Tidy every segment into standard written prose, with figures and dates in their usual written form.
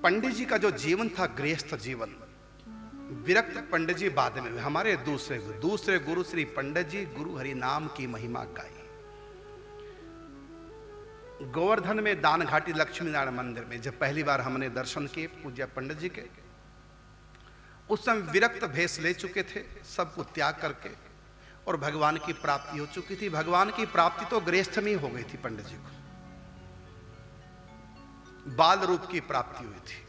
पंडित जी का जो जीवन था, गृहस्थ जीवन, विरक्त पंडित जी बाद में, हमारे दूसरे गुरु श्री पंडित जी गुरु हरि नाम की महिमा गाई। गोवर्धन में दान घाटी लक्ष्मी नारायण मंदिर में जब पहली बार हमने दर्शन किए पूज्य पंडित जी के, उस समय विरक्त भेष ले चुके थे, सब कुछ त्याग करके, और भगवान की प्राप्ति हो चुकी थी। भगवान की प्राप्ति तो गृहस्थ में ही हो गई थी। पंडित जी को बाल रूप की प्राप्ति हुई थी,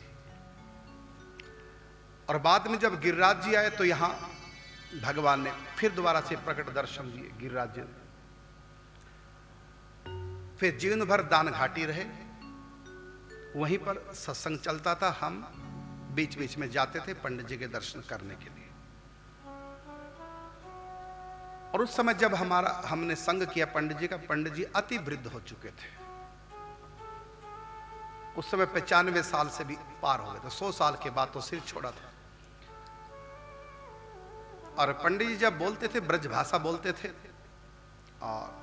और बाद में जब गिरिराज जी आए तो यहां भगवान ने फिर दोबारा से प्रकट दर्शन दिए गिरिराज जी। फिर जीवन भर दान घाटी रहे, वहीं पर सत्संग चलता था, हम बीच बीच में जाते थे पंडित जी के दर्शन करने के लिए। और उस समय जब हमने संग किया पंडित जी का, पंडित जी अति वृद्ध हो चुके थे। उस समय 95 साल से भी पार हो गए थे, 100 साल के बाद तो सिर छोड़ा था। और पंडित जी जब बोलते थे ब्रज भाषा बोलते थे, और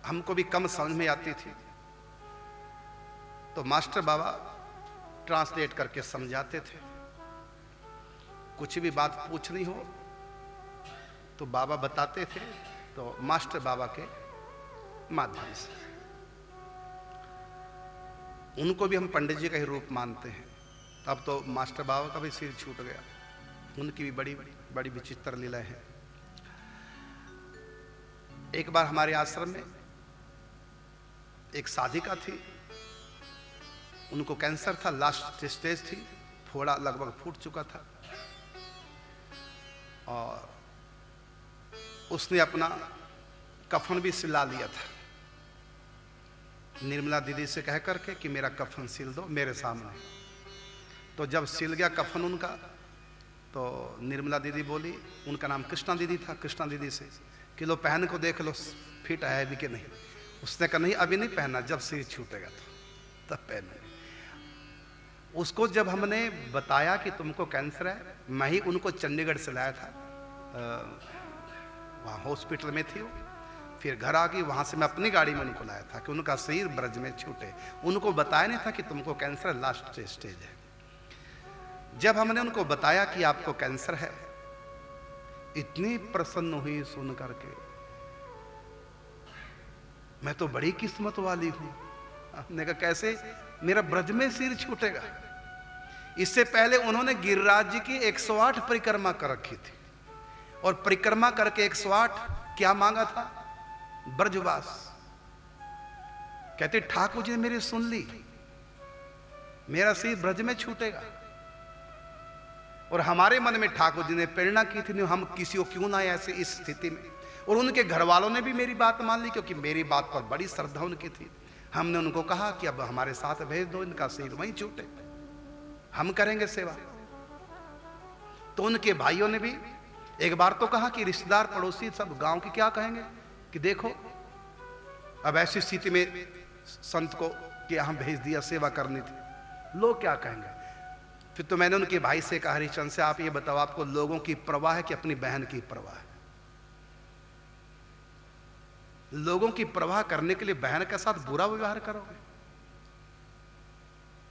हमको भी कम समझ में आती थी, तो मास्टर बाबा ट्रांसलेट करके समझाते थे। कुछ भी बात पूछनी हो तो बाबा बताते थे, तो मास्टर बाबा के माध्यम से। उनको भी हम पंडित जी का ही रूप मानते हैं। अब तो मास्टर बाबा का भी सिर छूट गया, उनकी भी बड़ी बड़ी विचित्र लीला है। एक बार हमारे आश्रम में एक साधिका थी, उनको कैंसर था, लास्ट स्टेज थी, फोड़ा लगभग फूट चुका था, और उसने अपना कफन भी सिला लिया था निर्मला दीदी से कह करके कि मेरा कफन सिल दो मेरे सामने। तो जब सिल गया कफन उनका, तो निर्मला दीदी बोली, उनका नाम कृष्णा दीदी था, कृष्णा दीदी से कि लो पहन को देख लो फिट है भी कि नहीं। उसने कहा नहीं अभी नहीं पहनना, जब सिर छूटेगा तो तब पहने। उसको जब हमने बताया कि तुमको कैंसर है, मैं ही उनको चंडीगढ़ से लाया था, वहाँ हॉस्पिटल में थी वो, फिर घर आ गई, वहाँ से मैं अपनी गाड़ी में उनको लाया था कि उनका शरीर ब्रज में छूटे। उनको बताया नहीं था कि तुमको कैंसर लास्ट स्टेज है। जब हमने उनको बताया कि आपको कैंसर है, इतनी प्रसन्न हुई सुन करके, मैं तो बड़ी किस्मत वाली हूं। हमने कहा कैसे? मेरा ब्रज में सिर छूटेगा। इससे पहले उन्होंने गिरिराज जी की 108 परिक्रमा कर रखी थी, और परिक्रमा करके 108 क्या मांगा था? ब्रजवास। कहते ठाकुर जी ने मेरी सुन ली, मेरा सिर ब्रज में छूटेगा। और हमारे मन में ठाकुर जी ने प्रेरणा की थी, हम किसी को क्यों ना ऐसे इस स्थिति में। और उनके घर वालों ने भी मेरी बात मान ली, क्योंकि मेरी बात पर बड़ी श्रद्धा उनकी थी। हमने उनको कहा कि अब हमारे साथ भेज दो, इनका सिर वहीं छूटे, हम करेंगे सेवा। तो उनके भाइयों ने भी एक बार तो कहा कि रिश्तेदार पड़ोसी सब गांव के क्या कहेंगे कि देखो अब ऐसी स्थिति में संत को कि यहां भेज दिया, सेवा करनी थी, लोग क्या कहेंगे। फिर तो मैंने उनके भाई से कहा, हरिचंद से आप ये बताओ, आपको लोगों की परवाह है कि अपनी बहन की परवाह है? लोगों की परवाह करने के लिए बहन के साथ बुरा व्यवहार करोगे?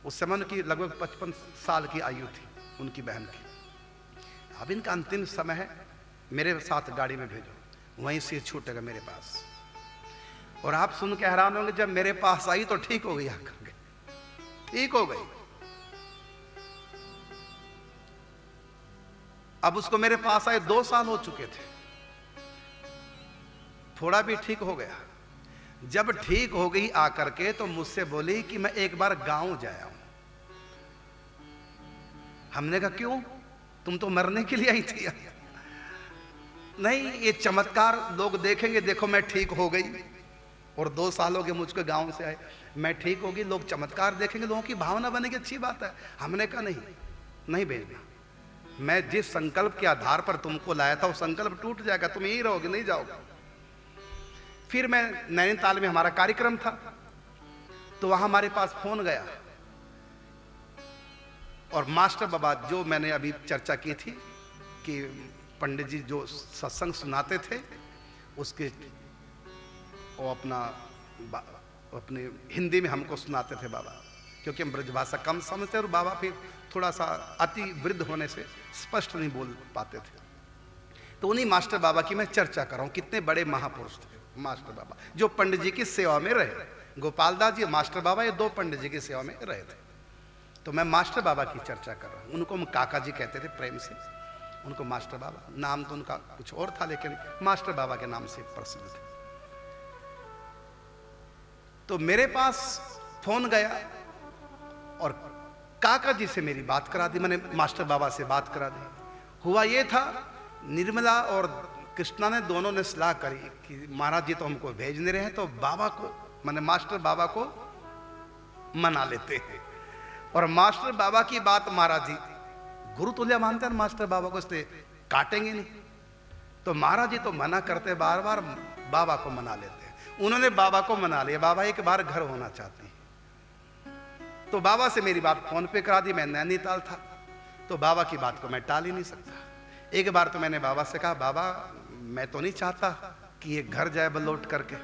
उस समय उनकी लगभग 55 साल की आयु थी उनकी बहन की। अब इनका अंतिम समय है, मेरे साथ गाड़ी में भेजो, वहीं से छूटेगा मेरे पास। और आप सुन के हैरान होंगे, जब मेरे पास आई तो ठीक हो गई, आकर के ठीक हो गई। अब उसको मेरे पास आए 2 साल हो चुके थे, थोड़ा भी ठीक हो गया। जब ठीक हो गई आकर के तो मुझसे बोली कि मैं एक बार गांव जाया हूं। हमने कहा क्यों? तुम तो मरने के लिए आई थी। नहीं, ये चमत्कार लोग देखेंगे, देखो मैं ठीक हो गई, और 2 साल हो गए मुझको गांव से आए, मैं ठीक होगी, लोग चमत्कार देखेंगे, लोगों की भावना बनेगी, अच्छी बात है। हमने कहा नहीं भेजना, मैं जिस संकल्प के आधार पर तुमको लाया था वो संकल्प टूट जाएगा, तुम यहीं रहोगे, नहीं जाओगे। फिर मैं नैनीताल में हमारा कार्यक्रम था, तो वहां हमारे पास फोन गया, और मास्टर बाबा जो मैंने अभी चर्चा की थी कि पंडित जी जो सत्संग सुनाते थे उसके वो अपने हिंदी में हमको सुनाते थे बाबा, क्योंकि हम ब्रजभाषा कम समझते और बाबा फिर थोड़ा सा अति वृद्ध होने से स्पष्ट नहीं बोल पाते थे। तो उन्हीं मास्टर बाबा की मैं चर्चा कर रहा हूँ। कितने बड़े महापुरुष थे मास्टर बाबा, जो पंडित जी की सेवा में रहे। गोपाल दास जी, मास्टर बाबा, ये 2 पंडित जी की सेवा में रहे थे। तो मैं मास्टर बाबा की चर्चा कर रहा हूँ। उनको हम काका जी कहते थे प्रेम से, उनको मास्टर बाबा, नाम तो उनका कुछ और था लेकिन मास्टर बाबा के नाम से प्रसिद्ध थे। तो मेरे पास फोन गया और काका जी से मेरी बात करा दी, मैंने मास्टर बाबा से बात करा दी। हुआ ये था, निर्मला और कृष्णा ने दोनों ने सलाह करी कि महाराज जी तो हमको भेज नहीं रहे हैं, तो बाबा को, मैंने मास्टर बाबा को मना लेते हैं। और मास्टर बाबा की बात महाराज जी गुरु तुल्य मानते हैं, मास्टर बाबा को इसलिए काटेंगे नहीं। तो महाराज जी तो मना करते, बार बार बाबा को मना लेते हैं। उन्होंने बाबा को मना लिया, बाबा एक बार घर होना चाहते हैं। तो बाबा से मेरी बात फोन पे करा दी। मैं नैनीताल था, तो बाबा की बात को मैं टाल ही नहीं सकता। एक बार तो मैंने बाबा से कहा, बाबा मैं तो नहीं चाहता कि ये घर जाए बलौट करके,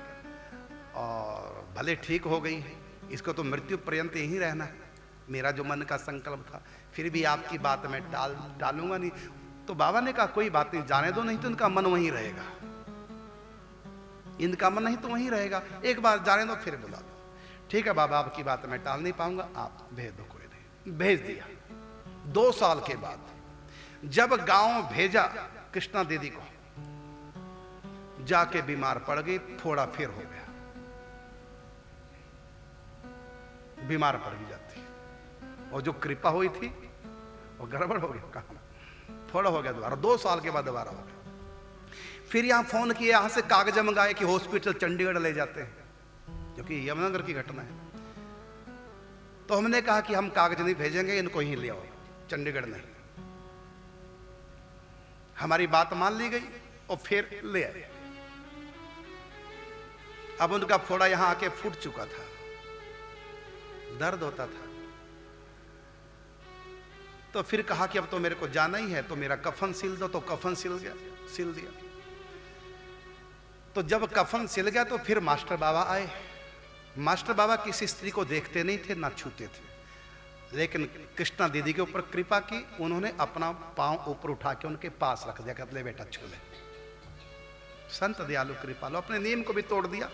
और भले ठीक हो गई है, इसको तो मृत्यु पर्यंत यहीं रहना है, मेरा जो मन का संकल्प था, फिर भी आपकी बात मैं टालूंगा नहीं। तो बाबा ने कहा कोई बात नहीं, जाने दो, नहीं तो इनका मन वहीं रहेगा, इनका मन नहीं तो वहीं रहेगा, एक बार जाने दो फिर बुला दो। ठीक है बाबा, आपकी बात मैं टाल नहीं पाऊंगा, आप भेज दो, कोई नहीं। भेज दिया। 2 साल के बाद जब गांव भेजा कृष्णा दीदी को, जाके बीमार पड़ गई, फोड़ा फिर हो गया, बीमार पड़ गई जाती, और जो कृपा हुई थी वो गड़बड़ हो गया, काम फोड़ा हो गया दोबारा। 2 साल के बाद दोबारा हो गया। फिर यहां फोन किया, यहां से कागज मंगाए कि हॉस्पिटल चंडीगढ़ ले जाते हैं, जो कि यमुनानगर की घटना है। तो हमने कहा कि हम कागज नहीं भेजेंगे, इनको ही ले आओ, चंडीगढ़ नहीं। हमारी बात मान ली गई और फिर ले आए। अब उनका फोड़ा यहां आके फूट चुका था, दर्द होता था। तो फिर कहा कि अब तो मेरे को जाना ही है, तो मेरा कफन सिल दो। तो कफन सिल गया, सिल दिया। तो जब कफन सिल गया तो फिर मास्टर बाबा आए। मास्टर बाबा किसी स्त्री को देखते नहीं थे, ना छूते थे, लेकिन कृष्णा दीदी के ऊपर कृपा की, उन्होंने अपना पांव ऊपर उठा के उनके पास रख दिया, कहते ले बेटा छू ले। संत दयालु कृपालु, अपने नियम को भी तोड़ दिया,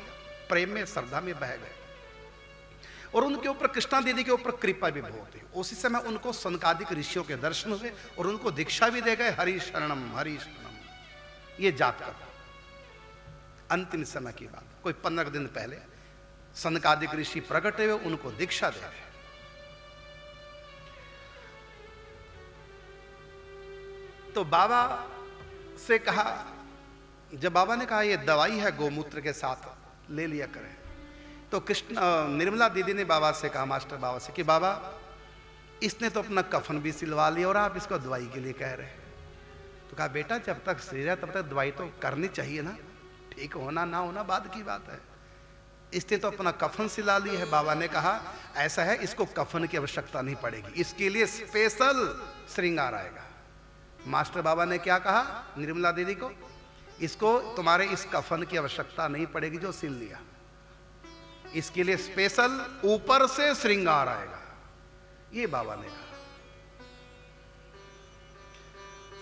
प्रेम में श्रद्धा में बह गए। और उनके ऊपर, कृष्णा दीदी के ऊपर कृपा भी बहुत है। उसी समय उनको सनकादिक ऋषियों के दर्शन हुए और उनको दीक्षा भी दे गए, हरि शरणम हरि शरणम, ये जाप कर। अंतिम समय की बात, कोई 15 दिन पहले सनकादिक ऋषि प्रकट हुए, उनको दीक्षा दे गए। तो बाबा से कहा, जब बाबा ने कहा ये दवाई है गोमूत्र के साथ ले लिया करें, तो निर्मला दीदी ने बाबा से कहा, मास्टर बाबा से, कि बाबा इसने तो अपना कफन भी सिलवा लिया और आप इसको दवाई के लिए कह रहे हैं। तो कहा बेटा जब तक शरीर है तब तक दवाई तो करनी चाहिए ना, ठीक होना ना होना बाद की बात है। इसने तो अपना कफन सिला ली है। बाबा ने कहा ऐसा है, इसको कफन की आवश्यकता नहीं पड़ेगी, इसके लिए स्पेशल श्रृंगार आएगा। मास्टर बाबा ने क्या कहा निर्मला दीदी को, इसको तुम्हारे इस कफन की आवश्यकता नहीं पड़ेगी जो सिल लिया, इसके लिए स्पेशल ऊपर से श्रृंगार आएगा, ये बाबा ने कहा।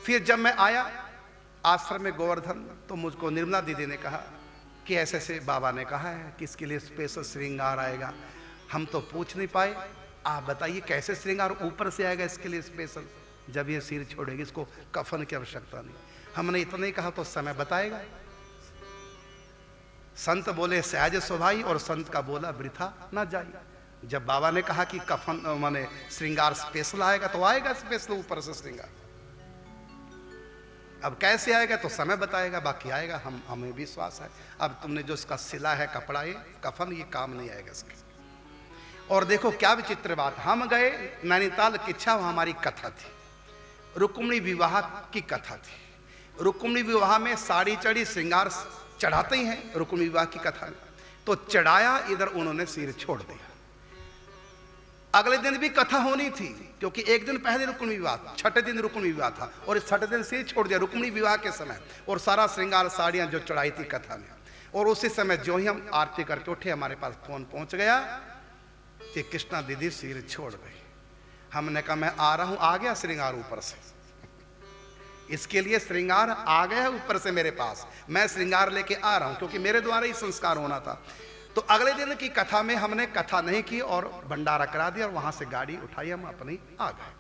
फिर जब मैं आया आश्रम में गोवर्धन, तो मुझको निर्मला दीदी ने कहा कि ऐसे ऐसे बाबा ने कहा है कि इसके लिए स्पेशल श्रृंगार आएगा। हम तो पूछ नहीं पाए, आप बताइए कैसे श्रृंगार ऊपर से आएगा इसके लिए स्पेशल, जब ये सिर छोड़ेगी, इसको कफन की आवश्यकता नहीं। हमने इतना ही कहा तो समय बताएगा। संत बोले सहज स्वभाई और संत का बोला वृथा ना जाए। जब बाबा ने कहा कि कफन माने श्रृंगार स्पेशल आएगा तो आएगा स्पेशल ऊपर से श्रृंगार। अब कैसे आएगा तो समय बताएगा, बाकी आएगा, हमें विश्वास है। अब तुमने जो इसका सिला है कपड़ा, ये कफन, ये काम नहीं आएगा इसके। और देखो क्या विचित्र बात, हम गए नैनीताल किच्छा, हमारी कथा थी, रुक्मिणी विवाह की कथा थी। रुक्मिणी विवाह में साड़ी चढ़ी, श्रृंगार चढ़ाते ही हैं रुक्मिणी विवाह की कथा, तो चढ़ाया, इधर उन्होंने सिर छोड़ दिया। अगले दिन भी कथा होनी थी, क्योंकि एक दिन पहले रुक्मिणी विवाह था, छठे दिन रुक्मिणी विवाह था, और इस छठे दिन सिर छोड़ दिया रुक्मिणी विवाह के समय, और सारा श्रृंगार साड़ियां जो चढ़ाई थी कथा में। और उसी समय जो ही हम आरती करके उठे, हमारे पास फोन पहुंच गया कि कृष्णा दीदी सिर छोड़ गई। हमने कहा मैं आ रहा हूं। आ गया श्रृंगार ऊपर से, इसके लिए श्रृंगार आ गया ऊपर से मेरे पास, मैं श्रृंगार लेके आ रहा हूं, क्योंकि मेरे द्वारा ही संस्कार होना था। तो अगले दिन की कथा में हमने कथा नहीं की और भंडारा करा दिया, और वहां से गाड़ी उठाई, हम अपनी आ गए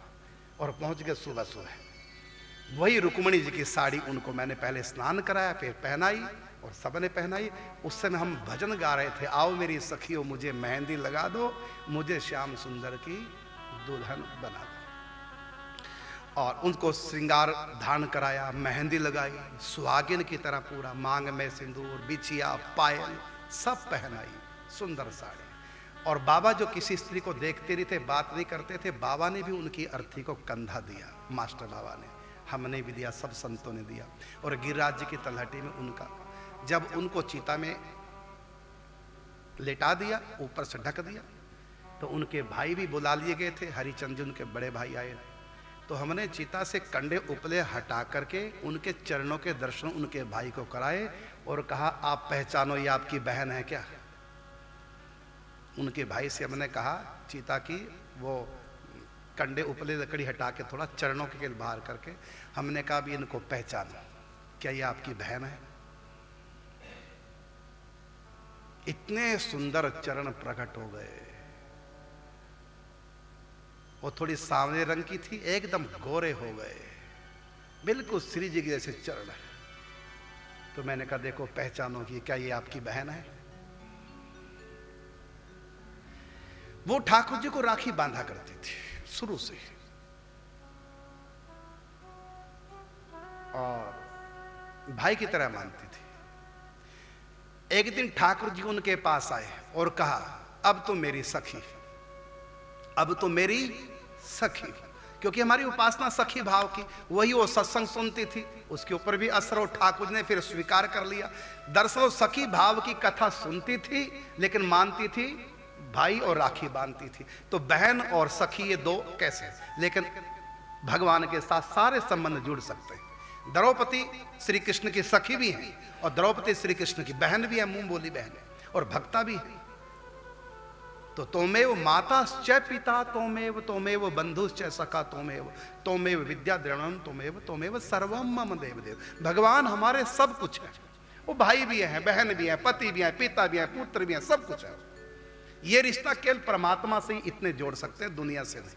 और पहुंच गए सुबह सुबह। वही रुक्मणी जी की साड़ी उनको मैंने पहले स्नान कराया, फिर पहनाई और सबने पहनाई। उस समय हम भजन गा रहे थे, आओ मेरी सखियों मुझे मेहंदी लगा दो, मुझे श्याम सुंदर की दुल्हन बना दो। और उनको श्रृंगार धारण कराया, मेहंदी लगाई, सुहागिन की तरह पूरा मांग में सिंदूर, बिछिया, पायल सब पहनाई, सुंदर साड़ी। और बाबा जो किसी स्त्री को देखते नहीं थे, बात नहीं करते थे, बाबा ने भी उनकी अर्थी को कंधा दिया, मास्टर बाबा ने, हमने भी दिया, सब संतों ने दिया। और गिरिराज जी की तलहटी में उनका, जब उनको चीता में लेटा दिया, ऊपर से ढक दिया, तो उनके भाई भी बुला लिए गए थे, हरिचंद जी उनके बड़े भाई आए। तो हमने चीता से कंडे उपले हटा करके उनके चरणों के दर्शन उनके भाई को कराए और कहा आप पहचानो ये आपकी बहन है क्या। उनके भाई से हमने कहा चीता की वो कंडे उपले लकड़ी हटा के थोड़ा चरणों के बाहर करके, हमने कहा भी इनको पहचानो, क्या ये आपकी बहन है। इतने सुंदर चरण प्रकट हो गए। वो थोड़ी सांवले रंग की थी, एकदम गोरे हो गए, बिल्कुल श्री जी के जैसे चरण है। तो मैंने कहा देखो पहचानो कि क्या ये आपकी बहन है। वो ठाकुर जी को राखी बांधा करती थी शुरू से, और भाई की तरह मानती थी। एक दिन ठाकुर जी उनके पास आए और कहा अब तो मेरी सखी, अब तो मेरी सखी, क्योंकि हमारी उपासना सखी भाव की, वही वो सत्संग सुनती थी, उसके ऊपर भी असर हो, ठाकुर ने फिर स्वीकार कर लिया। दरअसल सखी भाव की कथा सुनती थी, लेकिन मानती थी भाई और राखी बांधती थी। तो बहन और सखी ये दो कैसे, लेकिन भगवान के साथ सारे संबंध जुड़ सकते हैं। द्रौपदी श्री कृष्ण की सखी भी है और द्रौपदी श्री कृष्ण की बहन भी है, मुंह बोली बहन है और भक्ता भी है। तो तोमेव माताश्च पिता तोमेव, तोमेव बंधुश्च सखा तोमेव, तोमेव विद्या द्रविणम तोमेव, तोमेव सर्वम मम देव देव। भगवान हमारे सब कुछ है, वो भाई भी है, बहन भी है, पति भी है, पिता भी है, पुत्र भी है, सब कुछ है। ये रिश्ता केवल परमात्मा से ही इतने जोड़ सकते हैं, दुनिया से नहीं।